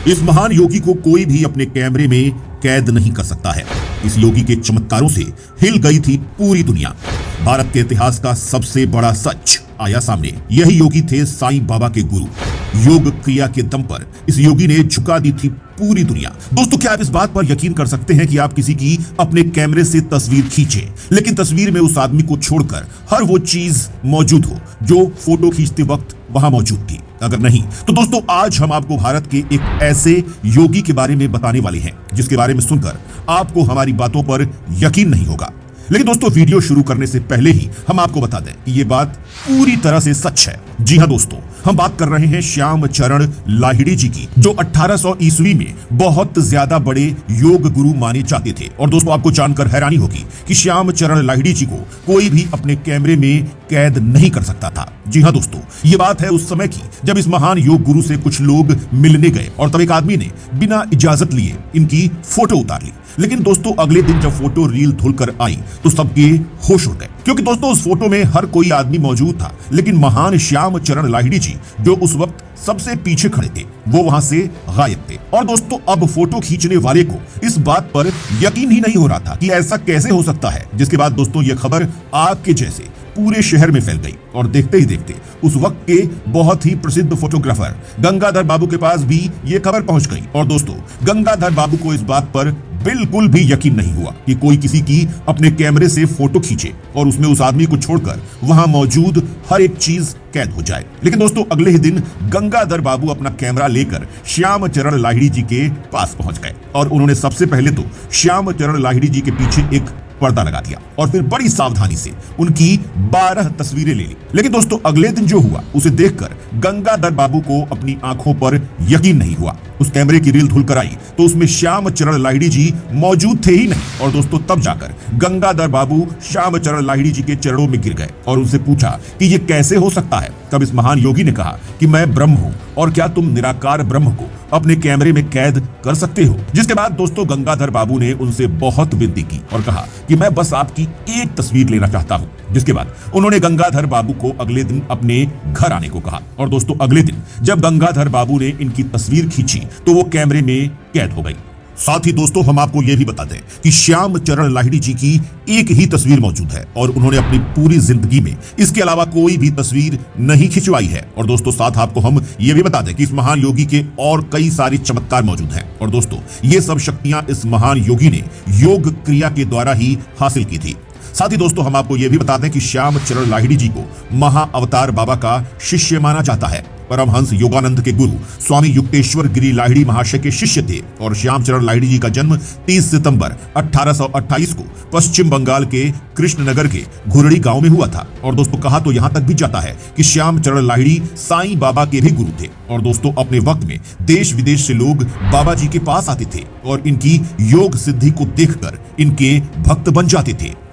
इस महान योगी को कोई भी अपने कैमरे में कैद नहीं कर सकता है। इस योगी के चमत्कारों से हिल गई थी पूरी दुनिया। भारत के इतिहास का सबसे बड़ा सच आया सामने। यही योगी थे साईं बाबा के गुरु। योग क्रिया के दम पर इस योगी ने झुका दी थी पूरी दुनिया। दोस्तों, क्या आप इस बात पर यकीन कर सकते हैं कि आप किसी की अपने कैमरे से तस्वीर खींचे, लेकिन तस्वीर में उस आदमी को छोड़कर हर वो चीज मौजूद हो जो फोटो खींचते वक्त वहां मौजूद थी? अगर नहीं तो दोस्तों, आज हम आपको भारत के एक ऐसे योगी के बारे में बताने वाले हैं जिसके बारे में सुनकर आपको हमारी बातों पर यकीन नहीं होगा। लेकिन दोस्तों, वीडियो शुरू करने से पहले ही हम आपको बता दें कि ये बात पूरी तरह से सच है। जी हां दोस्तों, हम बात कर रहे हैं श्याम चरण लाहिड़ी जी की, जो 1800 ईस्वी में बहुत ज्यादा बड़े योग गुरु माने जाते थे। और दोस्तों, आपको जानकर हैरानी होगी कि श्याम चरण लाहिड़ी जी को कोई भी अपने कैमरे में कैद नहीं कर सकता था। जी हां दोस्तों, ये बात है उस समय की जब इस महान योग गुरु से कुछ लोग मिलने गए और तब एक आदमी ने बिना इजाजत लिए इनकी फोटो उतार ली। लेकिन दोस्तों, अगले दिन जब फोटो रील धुलकर आई तो सबके होश उड़ गए, क्योंकि दोस्तों उस फोटो में हर कोई आदमी मौजूद था, लेकिन महान श्याम चरण लाहिड़ी जी जो उस वक्त सबसे पीछे खड़े थे वो वहां से गायब थे। और दोस्तों, अब फोटो खींचने वाले को इस बात पर यकीन ही नहीं हो रहा था कि ऐसा कैसे हो सकता है। जिसके बाद दोस्तों, यह खबर आग के जैसे पूरे शहर में फैल गई और देखते ही देखते उस वक्त के बहुत ही प्रसिद्ध फोटोग्राफर गंगाधर बाबू के पास भी ये खबर पहुंच गई। और दोस्तों, गंगाधर बाबू को इस बात पर बिल्कुल भी यकीन नहीं हुआ कि कोई किसी की अपने कैमरे से फोटो खींचे और उसमें उस आदमी को छोड़कर वहां मौजूद हर एक चीज कैद हो जाए। लेकिन दोस्तों, अगले ही दिन गंगाधर बाबू अपना कैमरा लेकर श्याम चरण लाहिड़ी जी के पास पहुंच गए और उन्होंने सबसे पहले तो श्याम चरण लाहिड़ी जी के पीछे एक पर्दा लगा दिया और फिर बड़ी सावधानी से उनकी 12 तस्वीरें ले ली। लेकिन दोस्तों, अगले दिन जो हुआ उसे देखकर गंगाधर बाबू को अपनी आंखों पर यकीन नहीं हुआ। उस कैमरे की रील धुलकर आई तो उसमें श्याम चरण लाहिड़ी जी मौजूद थे ही नहीं। और दोस्तों, तब जाकर गंगाधर बाबू श्याम चरण लाहिड़ी जी के चरणों में गिर गए और उनसे पूछा कि ये कैसे हो सकता है। तब इस महान योगी ने कहा कि मैं ब्रह्म हूं और क्या तुम निराकार ब्रह्म को अपने कैमरे में कैद कर सकते हो? जिसके बाद दोस्तों, गंगाधर बाबू ने उनसे बहुत विनती की और कहा कि मैं बस आपकी एक तस्वीर लेना चाहता हूं। जिसके बाद उन्होंने गंगाधर बाबू को अगले दिन अपने घर आने को कहा। और दोस्तों, अगले दिन जब गंगाधर बाबू ने इनकी तस्वीर खींची तो वो कैमरे में कैद हो गई। साथ ही दोस्तों, हम आपको यह भी बता दें कि श्याम चरण लाहिड़ी जी की एक ही तस्वीर मौजूद है और उन्होंने अपनी पूरी जिंदगी में इसके अलावा कोई भी तस्वीर नहीं खिंचवाई है। और दोस्तों, साथ आपको हम ये भी बता दें कि इस महान योगी के और कई सारे चमत्कार मौजूद हैं। और दोस्तों, ये सब शक्तियां इस महान योगी ने योग क्रिया के द्वारा ही हासिल की थी। साथ ही दोस्तों, हम आपको यह भी बता दें कि श्याम चरण लाहिड़ी जी को महाअवतार बाबा का शिष्य माना जाता है। परमहंस योगानंद के गुरु स्वामी युक्तेश्वर गिरी लाहिड़ी महाशय के शिष्य थे और श्याम चरण लाहिड़ी जी का जन्म 30 सितंबर 1828 को पश्चिम बंगाल के कृष्णनगर के घुरड़ी गांव में हुआ था। और दोस्तों, कहा तो यहां तक भी जाता है कि श्याम चरण लाहिड़ी साईं बाबा के भी गुरु थे। और दोस्तों, अपने वक्त में देश विदेश से लोग बाबा जी के पास आते थे और इनकी योग सिद्धि को देखकर इनके भक्त बन जाते थे।